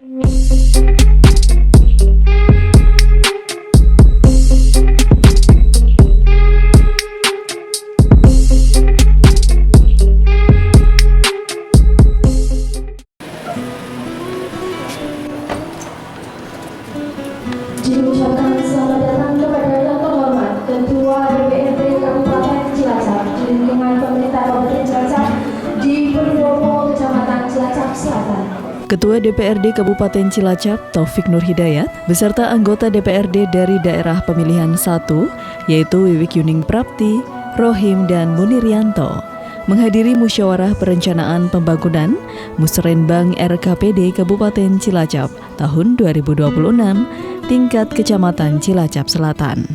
Diucapkan selamat datang kepada yang terhormat Ketua DPRD Kabupaten Cilacap di lingkungan pemerintah Kabupaten Cilacap di Pendopo, Kecamatan Cilacap Selatan. Ketua DPRD Kabupaten Cilacap, Taufik Nur Hidayat, beserta anggota DPRD dari daerah pemilihan 1, yaitu Wiwik Yuning Prapti, Rohim, dan Muniryanto, menghadiri musyawarah perencanaan pembangunan Musrenbang RKPD Kabupaten Cilacap tahun 2026 tingkat Kecamatan Cilacap Selatan.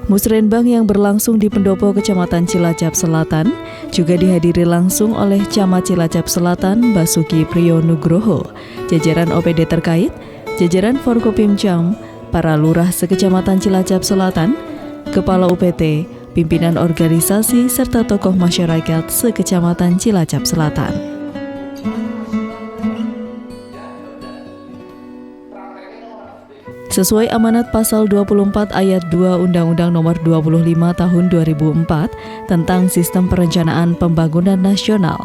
Musrenbang yang berlangsung di Pendopo Kecamatan Cilacap Selatan juga dihadiri langsung oleh Camat Cilacap Selatan Basuki Priyo Nugroho, jajaran OPD terkait, jajaran Forkopimcam, para lurah sekecamatan Cilacap Selatan, kepala UPT, pimpinan organisasi serta tokoh masyarakat sekecamatan Cilacap Selatan. Sesuai amanat pasal 24 ayat 2 Undang-Undang Nomor 25 Tahun 2004 tentang Sistem Perencanaan Pembangunan Nasional,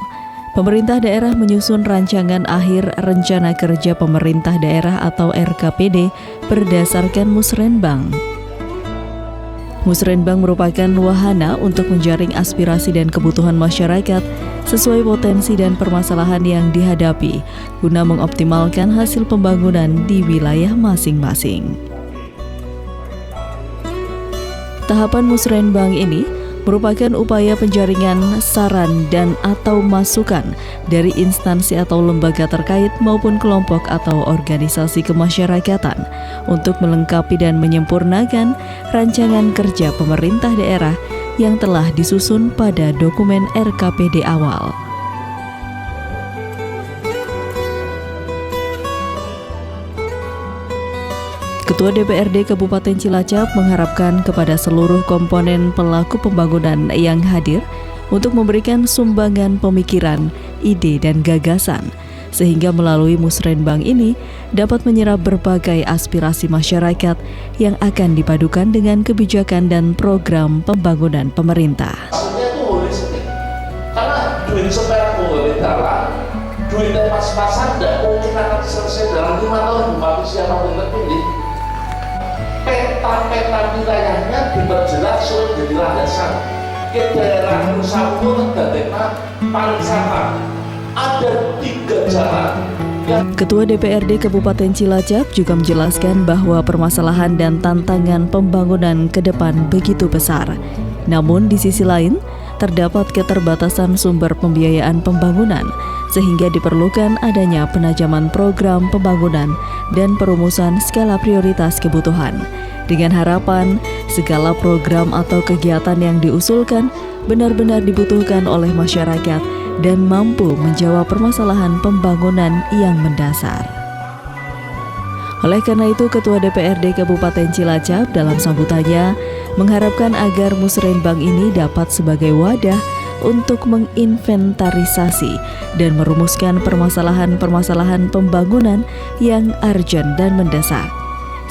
pemerintah daerah menyusun rancangan akhir Rencana Kerja Pemerintah Daerah atau RKPD berdasarkan Musrenbang. Musrenbang merupakan wahana untuk menjaring aspirasi dan kebutuhan masyarakat sesuai potensi dan permasalahan yang dihadapi guna mengoptimalkan hasil pembangunan di wilayah masing-masing. Tahapan Musrenbang ini merupakan upaya penjaringan saran dan atau masukan dari instansi atau lembaga terkait maupun kelompok atau organisasi kemasyarakatan untuk melengkapi dan menyempurnakan rancangan kerja pemerintah daerah yang telah disusun pada dokumen RKPD awal. Ketua DPRD Kabupaten Cilacap mengharapkan kepada seluruh komponen pelaku pembangunan yang hadir untuk memberikan sumbangan pemikiran, ide, dan gagasan, sehingga melalui Musrenbang ini dapat menyerap berbagai aspirasi masyarakat yang akan dipadukan dengan kebijakan dan program pembangunan pemerintah. Maksudnya itu holistik, karena duit sepera boleh dalam, duitnya pas-pasan tidak mungkin akan selesai dalam 5 tahun bagi siapa yang terpilih. Peta-peta wilayahnya diperjelas sulit jadi landasan. Ke daerah Nusa Tenggara dan daerah pariwisata ada 3 jalan. Ketua DPRD Kabupaten Cilacap juga menjelaskan bahwa permasalahan dan tantangan pembangunan ke depan begitu besar. Namun di sisi lain, terdapat keterbatasan sumber pembiayaan pembangunan, sehingga diperlukan adanya penajaman program pembangunan dan perumusan skala prioritas kebutuhan. Dengan harapan, segala program atau kegiatan yang diusulkan benar-benar dibutuhkan oleh masyarakat dan mampu menjawab permasalahan pembangunan yang mendasar. Oleh karena itu, Ketua DPRD Kabupaten Cilacap dalam sambutannya mengharapkan agar Musrenbang ini dapat sebagai wadah untuk menginventarisasi dan merumuskan permasalahan-permasalahan pembangunan yang urgent dan mendesak,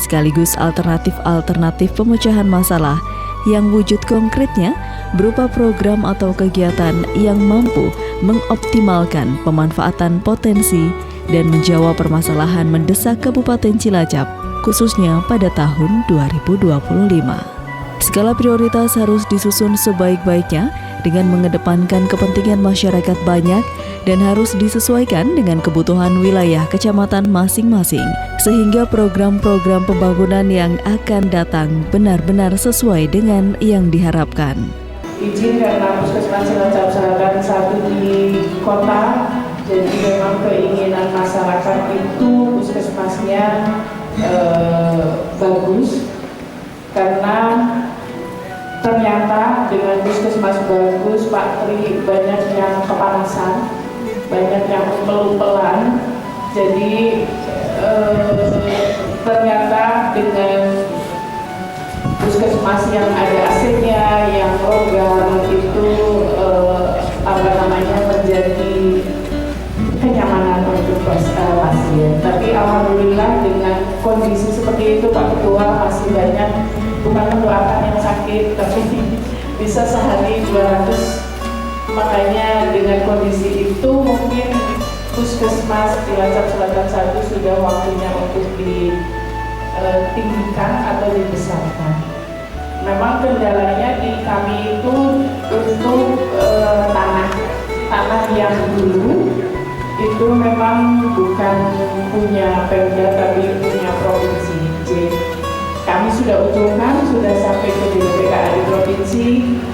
sekaligus alternatif-alternatif pemecahan masalah yang wujud konkretnya berupa program atau kegiatan yang mampu mengoptimalkan pemanfaatan potensi dan menjawab permasalahan mendesak Kabupaten Cilacap, khususnya pada tahun 2025. Skala prioritas harus disusun sebaik-baiknya dengan mengedepankan kepentingan masyarakat banyak dan harus disesuaikan dengan kebutuhan wilayah kecamatan masing-masing, sehingga program-program pembangunan yang akan datang benar-benar sesuai dengan yang diharapkan. Izin karena Puskesmas Cilacap Selatan satu di kota, jadi memang keinginan masyarakat itu puskesmasnya bagus, karena ternyata dengan puskesmas bagus Pak Tri banyak yang kepanasan, banyak yang pelupelan, jadi ternyata dengan puskesmas yang ada AC-nya, yang logam itu menjadi kenyamanan pasien. Tapi alhamdulillah dengan kondisi seperti itu Pak Ketua masih banyak, bukan mendoakan yang sakit, tapi bisa sehari 200. Makanya dengan kondisi itu mungkin Puskesmas Cilacap Selatan 1 sudah waktunya untuk ditinggikan atau dibesarkan. Memang kendalanya di kami itu untuk tanah yang dulu itu memang bukan punya Pemda tapi punya provinsi. Jadi kami sudah usulkan, sudah sampai ke DPPKA di provinsi,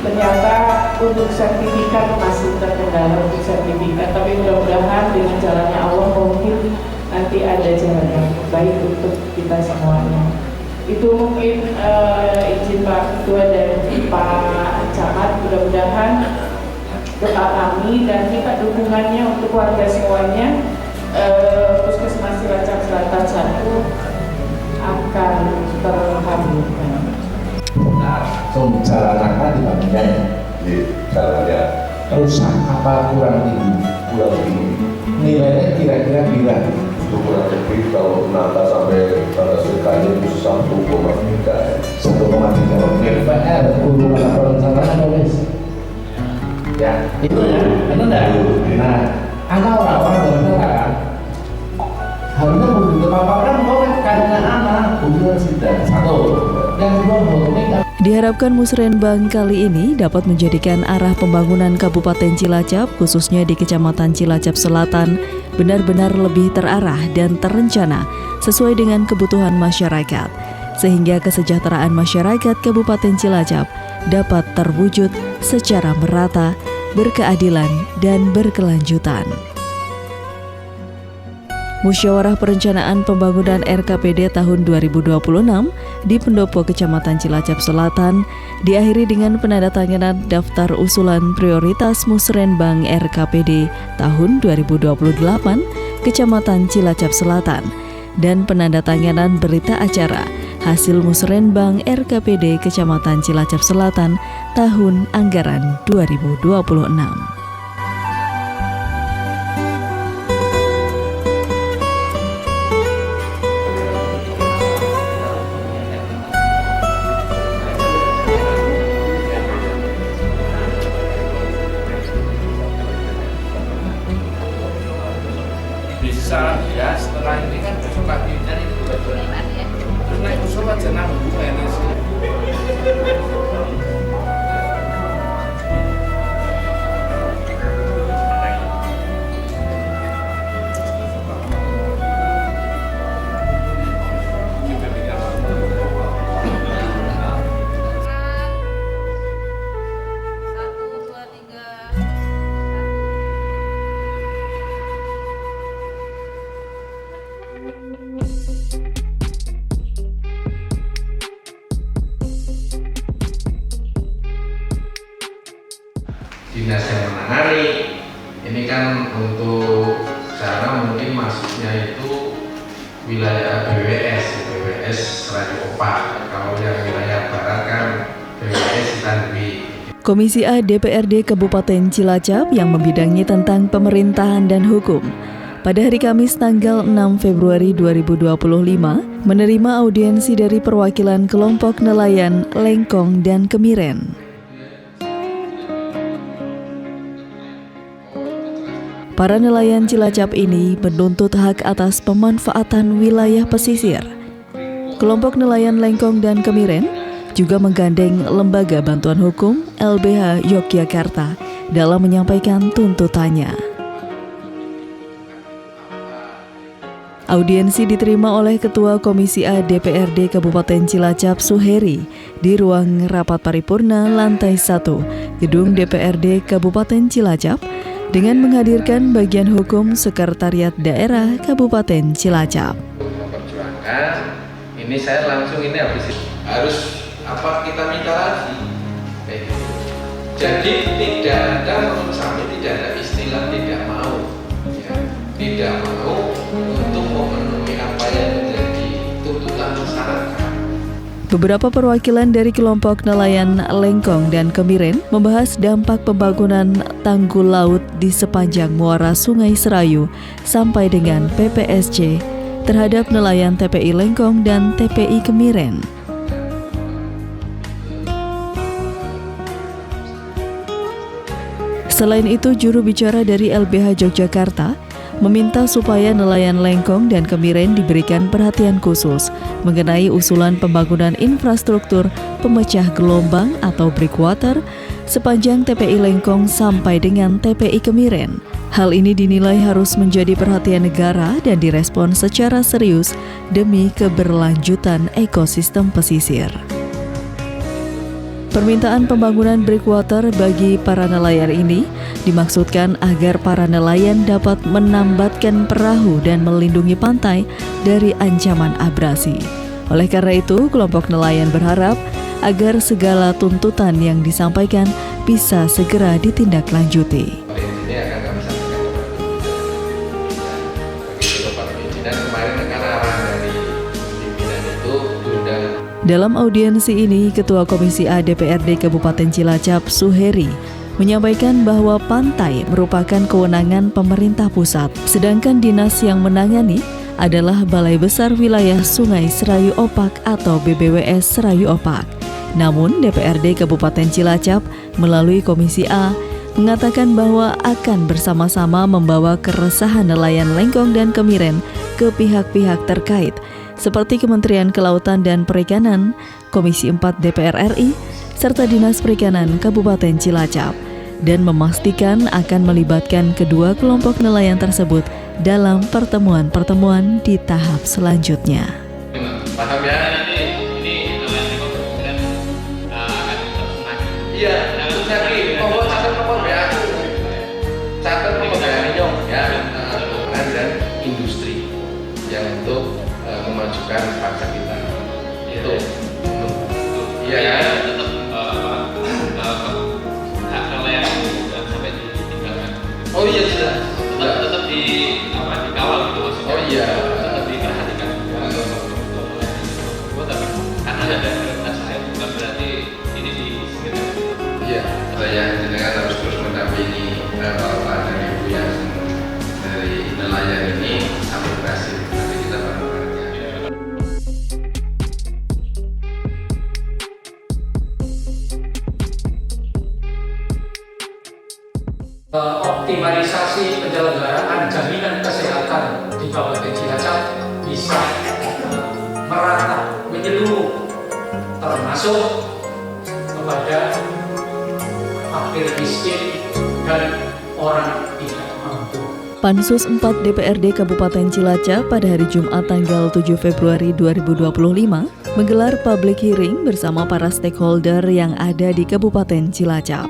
ternyata untuk sertifikat masih terkendala untuk sertifikat, tapi mudah-mudahan dengan jalannya Allah mungkin nanti ada jalan yang baik untuk kita semuanya. Itu mungkin izin Pak Ketua dan Pak Camat, mudah-mudahan doa kami dan minta dukungannya untuk warga semuanya, Puskesmas Cilacap Selatan 1 akan terkabulkan. Jalan apa dibandingkan di jalannya rusak apa kurang tinggi? Nilainya kira-kira berapa? itu kurang lebih kalau menata sampai batas dekatnya itu 1,3. 1,3. DPR guru laporan rencana nulis. Ya, itu ya, benar enggak? Nah, angka orang-orang benar kan? Harusnya begitu paparan kok karena anak bukan sudah satu. Yang kedua ini Diharapkan Musrenbang kali ini dapat menjadikan arah pembangunan Kabupaten Cilacap, khususnya di Kecamatan Cilacap Selatan, benar-benar lebih terarah dan terencana sesuai dengan kebutuhan masyarakat, sehingga kesejahteraan masyarakat Kabupaten Cilacap dapat terwujud secara merata, berkeadilan, dan berkelanjutan. Musyawarah Perencanaan Pembangunan RKPD tahun 2026 di Pendopo Kecamatan Cilacap Selatan diakhiri dengan penandatanganan daftar usulan prioritas Musrenbang RKPD tahun 2028 Kecamatan Cilacap Selatan dan penandatanganan berita acara hasil Musrenbang RKPD Kecamatan Cilacap Selatan tahun anggaran 2026. Bisa ya, setelah ini kan besok lagi jadi terus naik usul aja nanggung PNS. Dinas yang menangani ini kan untuk sana mungkin masuknya itu wilayah BWS Radio Opak. Kalau yang wilayah barat kan BWS Tanwi. Komisi A DPRD Kabupaten Cilacap yang membidangi tentang pemerintahan dan hukum pada hari Kamis tanggal 6 Februari 2025 menerima audiensi dari perwakilan kelompok nelayan Lengkong dan Kemiren. Para nelayan Cilacap ini menuntut hak atas pemanfaatan wilayah pesisir. Kelompok nelayan Lengkong dan Kemiren juga menggandeng Lembaga Bantuan Hukum LBH Yogyakarta dalam menyampaikan tuntutannya. Audiensi diterima oleh Ketua Komisi A DPRD Kabupaten Cilacap Suheri di ruang rapat paripurna lantai 1 Gedung DPRD Kabupaten Cilacap dengan menghadirkan bagian hukum Sekretariat Daerah Kabupaten Cilacap. Memperjuangkan ini saya langsung ini harus apa kita minta lagi. Jadi tidak ada, menurut saya tidak ada istilah tidak mau, ya. Tidak mau untuk memenuhi apa yang menjadi tuntutan masyarakat. Beberapa perwakilan dari kelompok nelayan Lengkong dan Kemiren membahas dampak pembangunan tanggul laut di sepanjang muara Sungai Serayu sampai dengan PPSC terhadap nelayan TPI Lengkong dan TPI Kemiren. Selain itu, juru bicara dari LBH Yogyakarta meminta supaya nelayan Lengkong dan Kemiren diberikan perhatian khusus mengenai usulan pembangunan infrastruktur pemecah gelombang atau breakwater sepanjang TPI Lengkong sampai dengan TPI Kemiren. Hal ini dinilai harus menjadi perhatian negara dan direspon secara serius demi keberlanjutan ekosistem pesisir. Permintaan pembangunan breakwater bagi para nelayan ini dimaksudkan agar para nelayan dapat menambatkan perahu dan melindungi pantai dari ancaman abrasi. Oleh karena itu, kelompok nelayan berharap agar segala tuntutan yang disampaikan bisa segera ditindaklanjuti. Ini akan kami sampaikan begitu Pak Pimpinan kemarin kan arahan dari pimpinan itu sudah. Dalam audiensi ini, Ketua Komisi A DPRD Kabupaten Cilacap, Suheri, menyampaikan bahwa pantai merupakan kewenangan pemerintah pusat, sedangkan dinas yang menangani adalah Balai Besar Wilayah Sungai Serayu Opak atau BBWS Serayu Opak. Namun, DPRD Kabupaten Cilacap melalui Komisi A mengatakan bahwa akan bersama-sama membawa keresahan nelayan Lengkong dan Kemiren ke pihak-pihak terkait, seperti Kementerian Kelautan dan Perikanan, Komisi 4 DPR RI, serta Dinas Perikanan Kabupaten Cilacap, dan memastikan akan melibatkan kedua kelompok nelayan tersebut dalam pertemuan-pertemuan di tahap selanjutnya. Paham ya? Ini nelayan kemudian akan tersenang. Iya, nanti pokok catat nomor WA. Catat nomor WA ya, dan industri yang untuk memajukan bangsa kita. Itu. Iya kan? Tetap hak nelayan jangan sampai ditinggalkan. Oh iya sudah. Tetap dikawal gitu maksudnya. Oh iya. Tetap diperhatikan juga. Karena ada prioritas lain bukan berarti ini disingkirkan. Iya. Saya dengan harus terus mendampingi bapak dan ibu yang dari nelayan ini sampai berhasil. Nanti kita bareng-bareng. Optimalisasi penyelenggaraan jaminan kesehatan di Kabupaten Cilacap bisa merata menyeluruh, termasuk kepada fakir miskin dan orang tidak mampu. Pansus 4 DPRD Kabupaten Cilacap pada hari Jumat tanggal 7 Februari 2025 menggelar public hearing bersama para stakeholder yang ada di Kabupaten Cilacap.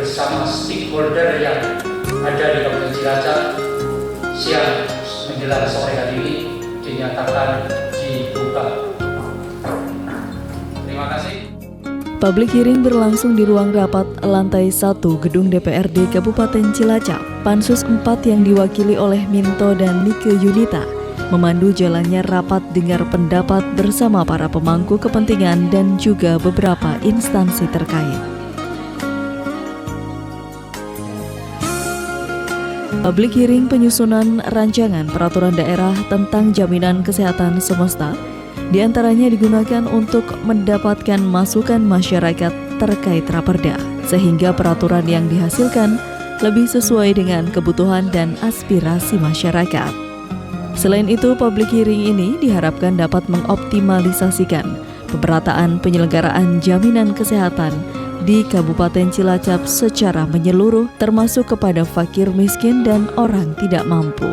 Bersama stakeholder yang ada di Kabupaten Cilacap, siang menjelang sore hari ini dinyatakan dibuka. Terima kasih. Public hearing berlangsung di ruang rapat lantai 1 Gedung DPRD Kabupaten Cilacap. Pansus 4 yang diwakili oleh Minto dan Nike Yunita memandu jalannya rapat dengar pendapat bersama para pemangku kepentingan dan juga beberapa instansi terkait. Public hearing penyusunan rancangan peraturan daerah tentang jaminan kesehatan semesta diantaranya digunakan untuk mendapatkan masukan masyarakat terkait Raperda, sehingga peraturan yang dihasilkan lebih sesuai dengan kebutuhan dan aspirasi masyarakat. Selain itu, public hearing ini diharapkan dapat mengoptimalisasikan pemerataan penyelenggaraan jaminan kesehatan di Kabupaten Cilacap secara menyeluruh, termasuk kepada fakir miskin dan orang tidak mampu.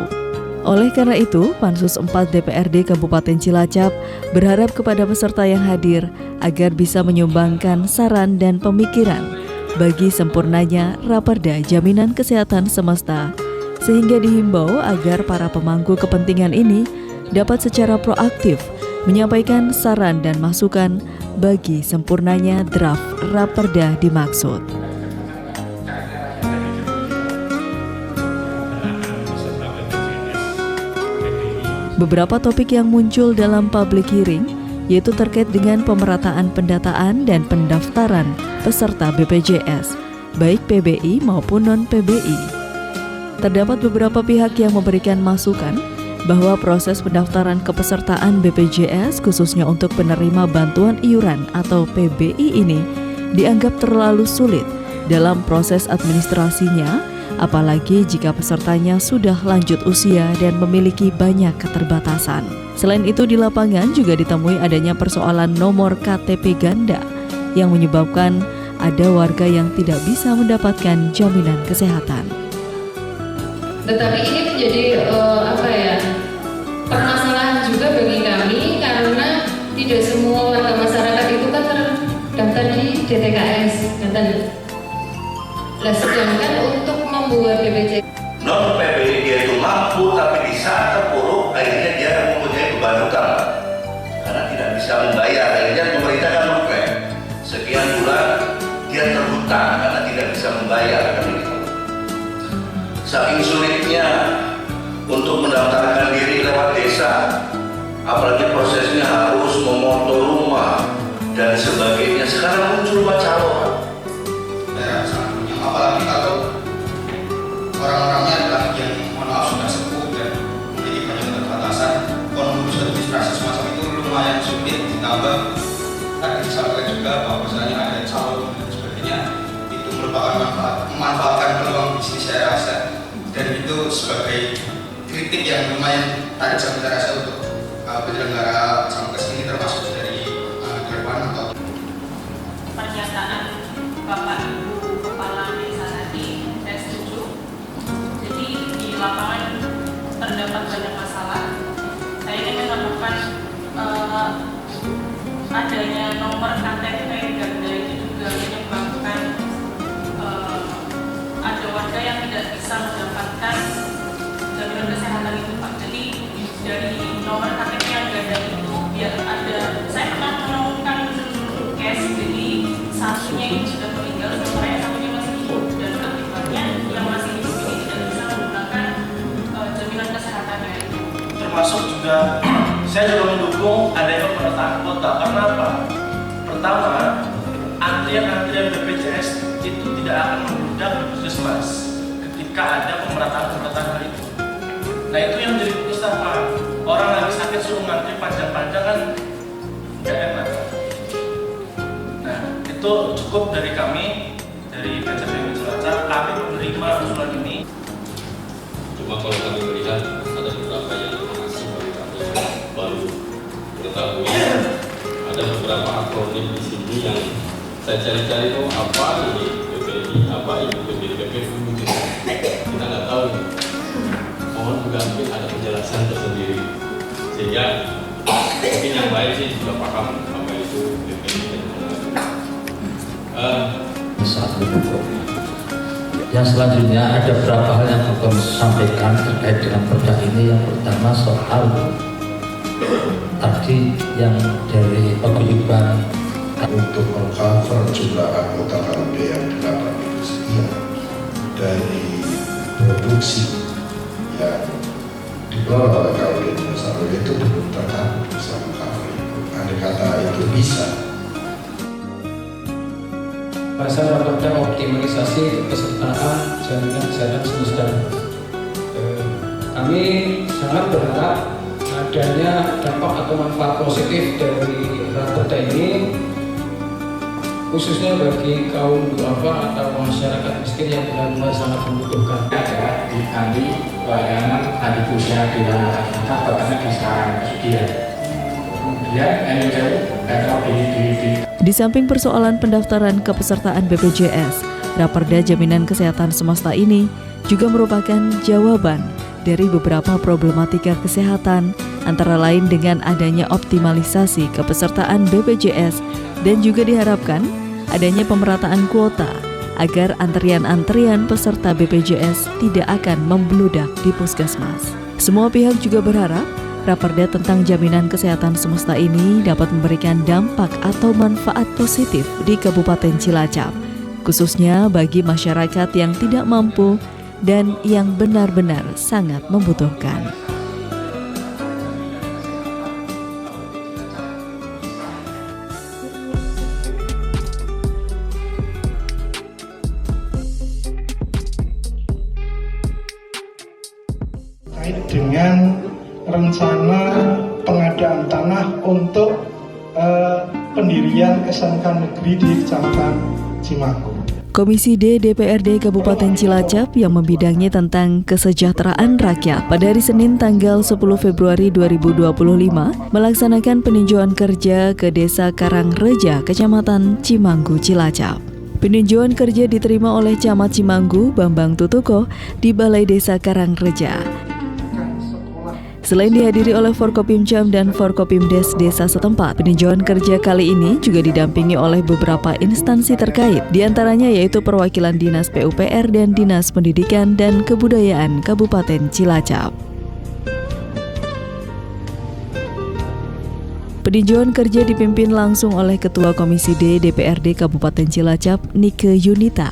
Oleh karena itu, Pansus 4 DPRD Kabupaten Cilacap berharap kepada peserta yang hadir agar bisa menyumbangkan saran dan pemikiran bagi sempurnanya Raperda Jaminan Kesehatan Semesta, sehingga dihimbau agar para pemangku kepentingan ini dapat secara proaktif menyampaikan saran dan masukan bagi sempurnanya draft Raperda dimaksud. Beberapa topik yang muncul dalam public hearing yaitu terkait dengan pemerataan pendataan dan pendaftaran peserta BPJS, baik PBI maupun non-PBI. Terdapat beberapa pihak yang memberikan masukan bahwa proses pendaftaran kepesertaan BPJS khususnya untuk penerima bantuan iuran atau PBI ini dianggap terlalu sulit dalam proses administrasinya, apalagi jika pesertanya sudah lanjut usia dan memiliki banyak keterbatasan. Selain itu, di lapangan juga ditemui adanya persoalan nomor KTP ganda yang menyebabkan ada warga yang tidak bisa mendapatkan jaminan kesehatan. Tetapi ini menjadi permasalahan juga bagi kami karena tidak semua warga masyarakat itu kan terdaftar di DTKS. Sedangkan untuk membuat BPJS non PBI dia itu mampu, tapi di saat terpuruk akhirnya dia mempunyai beban utang karena tidak bisa membayar. Akhirnya pemerintah kan mengklaim sekian bulan dia terhutang karena tidak bisa membayar. Saking sulitnya untuk mendaftarkan diri lewat desa, apalagi prosesnya harus memotor rumah dan sebagainya. Sekarang muncul calo, apalagi kalau orang-orangnya adalah yang sudah sepuh dan memiliki banyak keterbatasan. Konstruksi administrasi semacam itu lumayan sulit, ditambah tadi disampaikan juga bahwasanya ada calon dan sebagainya, itu merupakan memanfaatkan peluang bisnis saya rasa, dan itu sebagai kritik yang lumayan tajam saya rasa untuk penyelenggara Samkes ini, termasuk dari Dewan atau pernyataan Bapak Ibu Kepala Desa tadi, saya setuju. Jadi di lapangan terdapat banyak masalah. Saya ingin menambahkan adanya nomor KTP ganda itu juga menyebabkan ada warga yang tidak bisa mendapatkan jaminan kesehatan itu, Pak. Jadi dari nomor KTP yang ganda itu biar ada, saya pernah menemukan case, jadi satunya ini sudah meninggal, sementara satunya masih hidup, dan akibatnya yang masih hidup ini tidak bisa menggunakan jaminan kesehatannya itu. Termasuk juga saya juga mendukung adanya pemetaan kuota. Karena apa? Pertama, antrian BPJS itu tidak akan membludak di puskesmas ketika ada pemerataan itu. Nah, itu yang jadi susah, Pak. Orang lagi sakit suruh ngantri panjang-panjang kan nggak enak. Nah, itu cukup dari kami, dari PCPM Cilacap, kami menerima usulan ini. Cuma kalau kami melihat ada beberapa yang masih baru mengetahui, ada beberapa akronim di sini yang saya cari-cari, oh apa ini BPI, apa ini BPPU, kita nggak tahu. Mohon juga mungkin ada penjelasan tersendiri, sehingga mungkin yang lain sih juga paham apa itu BPI dan Satu pokok. Yang selanjutnya ada beberapa hal yang perlu sampaikan terkait dengan perda ini. Yang pertama soal tadi yang dari paguyuban untuk mengcover jumlah anggota KLB yang 8.000 sekian dari produksi yang dikelola oleh KLB Indonesia itu belum terkait bersama KLB. Andai kata itu bisa. Pasar pada optimalisasi kepesertaan jaminan kesehatan semesta. Kami sangat berharap adanya dampak atau manfaat positif dari raperda ini, khususnya bagi kaum duafa atau masyarakat miskin yang benar-benar sangat membutuhkan. Ada di kami layanan adikusia di dalam kita bahkan di sekarang dia. Kemudian Di samping persoalan pendaftaran kepesertaan BPJS, Raperda Jaminan Kesehatan Semesta ini juga merupakan jawaban dari beberapa problematika kesehatan, antara lain dengan adanya optimalisasi kepesertaan BPJS dan juga diharapkan adanya pemerataan kuota agar antrian-antrian peserta BPJS tidak akan membludak di puskesmas. Semua pihak juga berharap Raperda tentang Jaminan Kesehatan Semesta ini dapat memberikan dampak atau manfaat positif di Kabupaten Cilacap, khususnya bagi masyarakat yang tidak mampu dan yang benar-benar sangat membutuhkan. Terkait dengan rencana pengadaan tanah untuk pendirian SMK Negeri di Kecamatan Cimaku. Komisi D DPRD Kabupaten Cilacap yang membidangi tentang kesejahteraan rakyat pada hari Senin tanggal 10 Februari 2025 melaksanakan peninjauan kerja ke Desa Karangreja, Kecamatan Cimanggu, Cilacap. Peninjauan kerja diterima oleh Camat Cimanggu, Bambang Tutuko, di Balai Desa Karangreja. Selain dihadiri oleh Forkopimcam dan Forkopimdes desa setempat, peninjauan kerja kali ini juga didampingi oleh beberapa instansi terkait, diantaranya yaitu perwakilan Dinas PUPR dan Dinas Pendidikan dan Kebudayaan Kabupaten Cilacap. Peninjauan kerja dipimpin langsung oleh Ketua Komisi D DPRD Kabupaten Cilacap, Nike Yunita,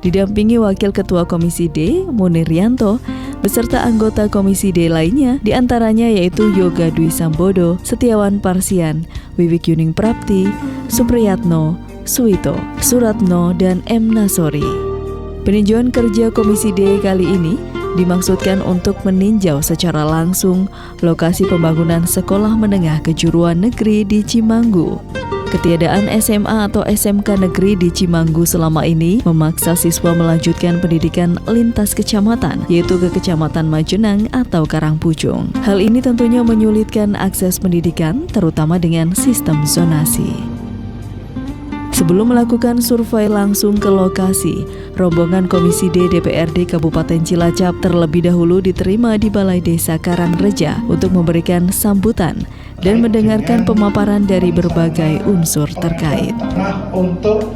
didampingi Wakil Ketua Komisi D, Munir Rianto, beserta anggota Komisi D lainnya, diantaranya yaitu Yoga Dwi Sambodo, Setiawan Parsian, Wiwik Yuning Prapti, Supriyatno, Suwito, Suratno, dan M. Nasori. Peninjauan kerja Komisi D kali ini dimaksudkan untuk meninjau secara langsung lokasi pembangunan sekolah menengah kejuruan negeri di Cimanggu. Ketiadaan SMA atau SMK negeri di Cimanggu selama ini memaksa siswa melanjutkan pendidikan lintas kecamatan, yaitu ke Kecamatan Majenang atau Karangpucung. Hal ini tentunya menyulitkan akses pendidikan, terutama dengan sistem zonasi. Sebelum melakukan survei langsung ke lokasi, rombongan Komisi D DPRD Kabupaten Cilacap terlebih dahulu diterima di Balai Desa Karangreja untuk memberikan sambutan dan mendengarkan pemaparan dari berbagai unsur terkait. Untuk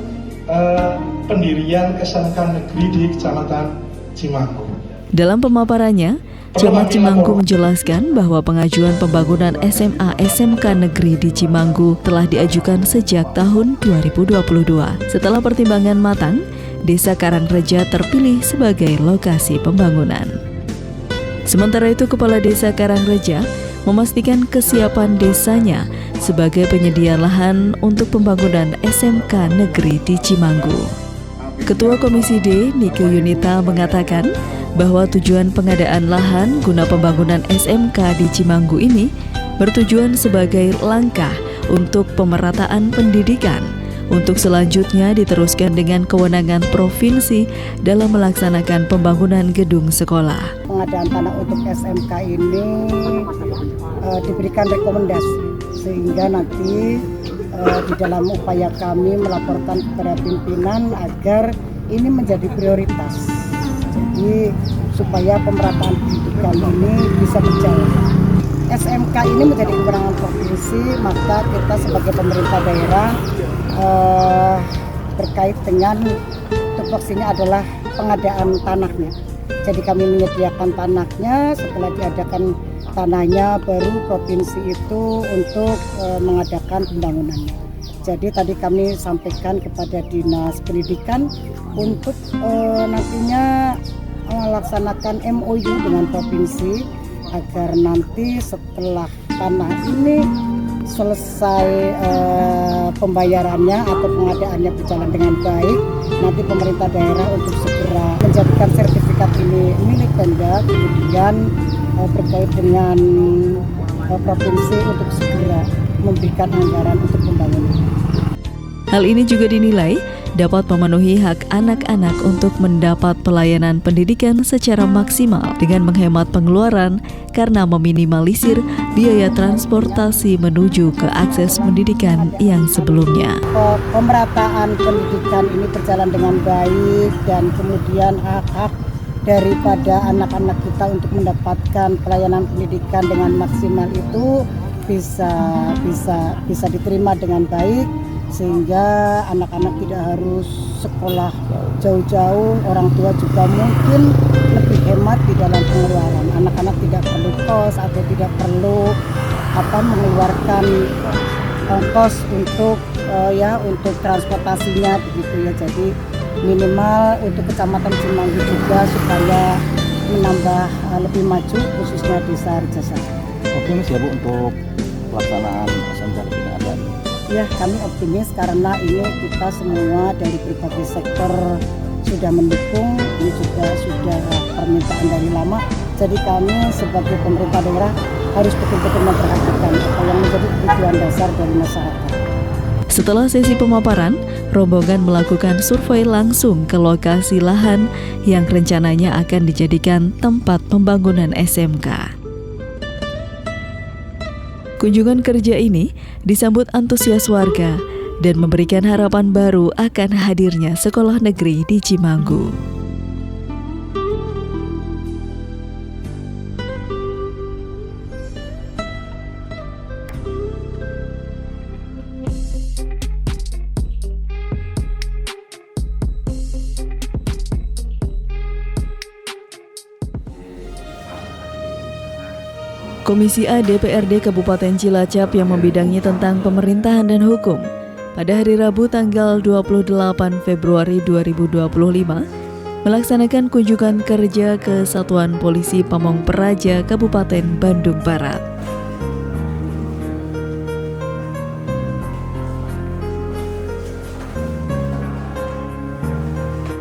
pendirian SMK Negeri di Kecamatan Cimaku. Dalam pemaparannya, Camat Cimanggu menjelaskan bahwa pengajuan pembangunan SMA SMK Negeri di Cimanggu telah diajukan sejak tahun 2022. Setelah pertimbangan matang, Desa Karangreja terpilih sebagai lokasi pembangunan. Sementara itu, Kepala Desa Karangreja memastikan kesiapan desanya sebagai penyedia lahan untuk pembangunan SMK Negeri di Cimanggu. Ketua Komisi D, Nike Yunita, mengatakan bahwa tujuan pengadaan lahan guna pembangunan SMK di Cimanggu ini bertujuan sebagai langkah untuk pemerataan pendidikan, untuk selanjutnya diteruskan dengan kewenangan provinsi dalam melaksanakan pembangunan gedung sekolah. Pengadaan tanah untuk SMK ini diberikan rekomendasi sehingga nanti di dalam upaya kami melaporkan kepada pimpinan agar ini menjadi prioritas. Jadi supaya pemerataan pendidikan ini bisa berjalan. SMK ini menjadi kewenangan provinsi, maka kita sebagai pemerintah daerah terkait dengan tupoksinya adalah pengadaan tanahnya. Jadi kami menyediakan tanahnya, setelah diadakan tanahnya baru provinsi itu untuk mengadakan pembangunannya. Jadi tadi kami sampaikan kepada Dinas Pendidikan untuk nantinya melaksanakan MOU dengan provinsi agar nanti setelah tanah ini selesai pembayarannya atau pengadaannya berjalan dengan baik, nanti pemerintah daerah untuk segera menjadikan sertifikat ini milik Pemda, kemudian berkait dengan provinsi untuk segera memberikan anggaran untuk pembangunan. Hal ini juga dinilai dapat memenuhi hak anak-anak untuk mendapat pelayanan pendidikan secara maksimal dengan menghemat pengeluaran karena meminimalisir biaya transportasi menuju ke akses pendidikan yang sebelumnya. Pemerataan pendidikan ini berjalan dengan baik dan kemudian hak-hak daripada anak-anak kita untuk mendapatkan pelayanan pendidikan dengan maksimal itu bisa diterima dengan baik, sehingga anak-anak tidak harus sekolah jauh-jauh, orang tua juga mungkin lebih hemat di dalam pengeluaran. Anak-anak tidak perlu kos atau tidak perlu mengeluarkan ongkos untuk transportasinya begitu ya. Jadi minimal untuk Kecamatan Cimanggu juga supaya menambah lebih maju khususnya Desa Regasari. Optimis ya Bu untuk pelaksanaan SMK ini ada? Ya, kami optimis karena ini kita semua dari berbagai sektor sudah mendukung. Ini juga sudah permintaan dari lama. Jadi kami sebagai pemerintah daerah harus betul-betul memperhatikan apa yang menjadi kebutuhan dasar dari masyarakat. Setelah sesi pemaparan, rombongan melakukan survei langsung ke lokasi lahan yang rencananya akan dijadikan tempat pembangunan SMK. Kunjungan kerja ini disambut antusias warga dan memberikan harapan baru akan hadirnya sekolah negeri di Cimanggu. Komisi A DPRD Kabupaten Cilacap yang membidangi tentang pemerintahan dan hukum pada hari Rabu tanggal 28 Februari 2025 melaksanakan kunjungan kerja ke Satuan Polisi Pamong Praja Kabupaten Bandung Barat.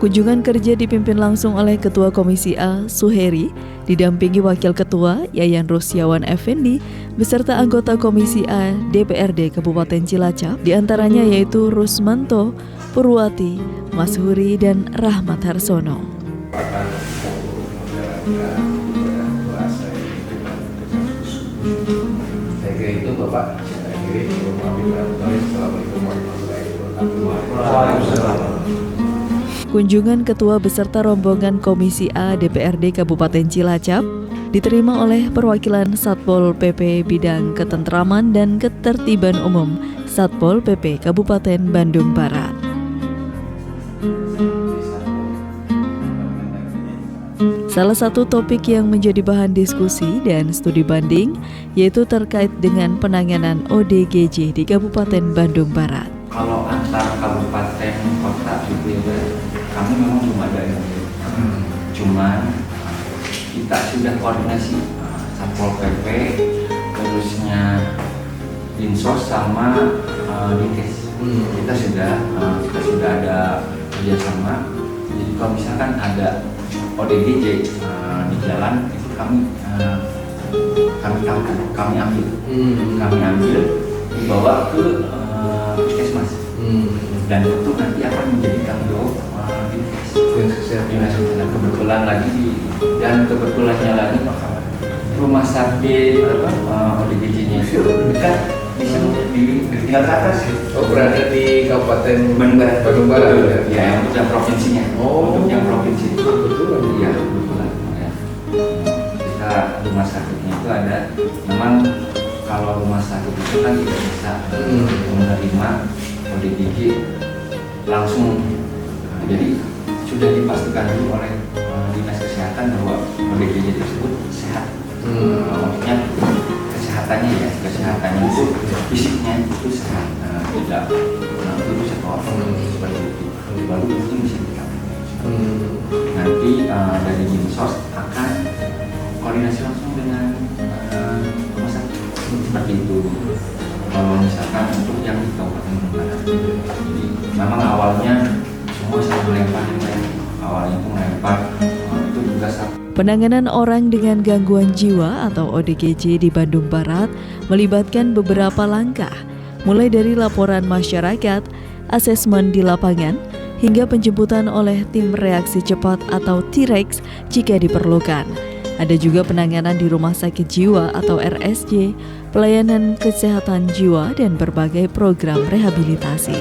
Kunjungan kerja dipimpin langsung oleh Ketua Komisi A, Suheri, didampingi Wakil Ketua, Yayan Rusyawan Effendi, beserta anggota Komisi A DPRD Kabupaten Cilacap, diantaranya yaitu Rusmanto, Purwati, Mas Huri, dan Rahmat Harsono. Saya kira itu Bapak. Saya kira Assalamualaikum warahmatullahi wabarakatuh. Kunjungan Ketua beserta rombongan Komisi A DPRD Kabupaten Cilacap diterima oleh perwakilan Satpol PP Bidang Ketentraman dan Ketertiban Umum Satpol PP Kabupaten Bandung Barat. Salah satu topik yang menjadi bahan diskusi dan studi banding yaitu terkait dengan penanganan ODGJ di Kabupaten Bandung Barat. Kalau antar kabupaten kota gitu ya, kami memang belum ada yang cuman kita sudah koordinasi Satpol PP, terusnya Dinsos sama Dinkes. Kita sudah ada kerjasama. Jadi kalau misalkan ada ODGJ di jalan itu kami ambil dibawa ke puskesmas dan itu nanti akan menjadi tanggung jawab dinas kesehatan. Kebetulannya lagi rumah sakit ODGJ-nya itu dekat di tinggal ke atas. Berada di Kabupaten Bandung Barat. Ya, untuk yang provinsinya. Untuk yang provinsi. Iya, kebetulan. Ya. Kita rumah sakitnya itu ada. Memang kalau rumah sakit itu kan tidak bisa menerima ODGJ langsung. Jadi sudah dipastikan dulu oleh dinas kesehatan bahwa ODGJ tersebut sehat. Maksudnya kesehatannya itu fisiknya itu sehat, tidak virus atau apa seperti itu. Baru itu bisa dikatakan. Nanti dari Dinsos akan koordinasi langsung dengan rumah sakit seperti itu. Kalau misalkan untuk yang di Kabupaten Bandung Barat, jadi memang awalnya semua saling melempar. Awalnya itu melempar itu juga Penanganan orang dengan gangguan jiwa atau ODGJ di Bandung Barat melibatkan beberapa langkah, mulai dari laporan masyarakat, asesmen di lapangan, hingga penjemputan oleh tim reaksi cepat atau T-Rex jika diperlukan. Ada juga penanganan di rumah sakit jiwa atau RSJ, pelayanan kesehatan jiwa, dan berbagai program rehabilitasi.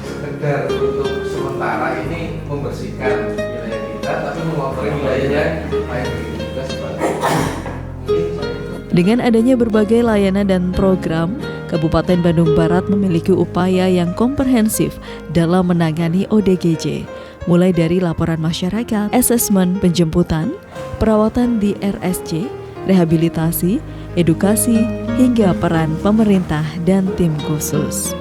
Sekedar untuk sementara ini membersihkan wilayah kita, tapi mengotori wilayahnya lain juga sebagainya. Dengan adanya berbagai layanan dan program, Kabupaten Bandung Barat memiliki upaya yang komprehensif dalam menangani ODGJ, mulai dari laporan masyarakat, asesmen penjemputan, perawatan di RSJ, rehabilitasi, edukasi, hingga peran pemerintah dan tim khusus.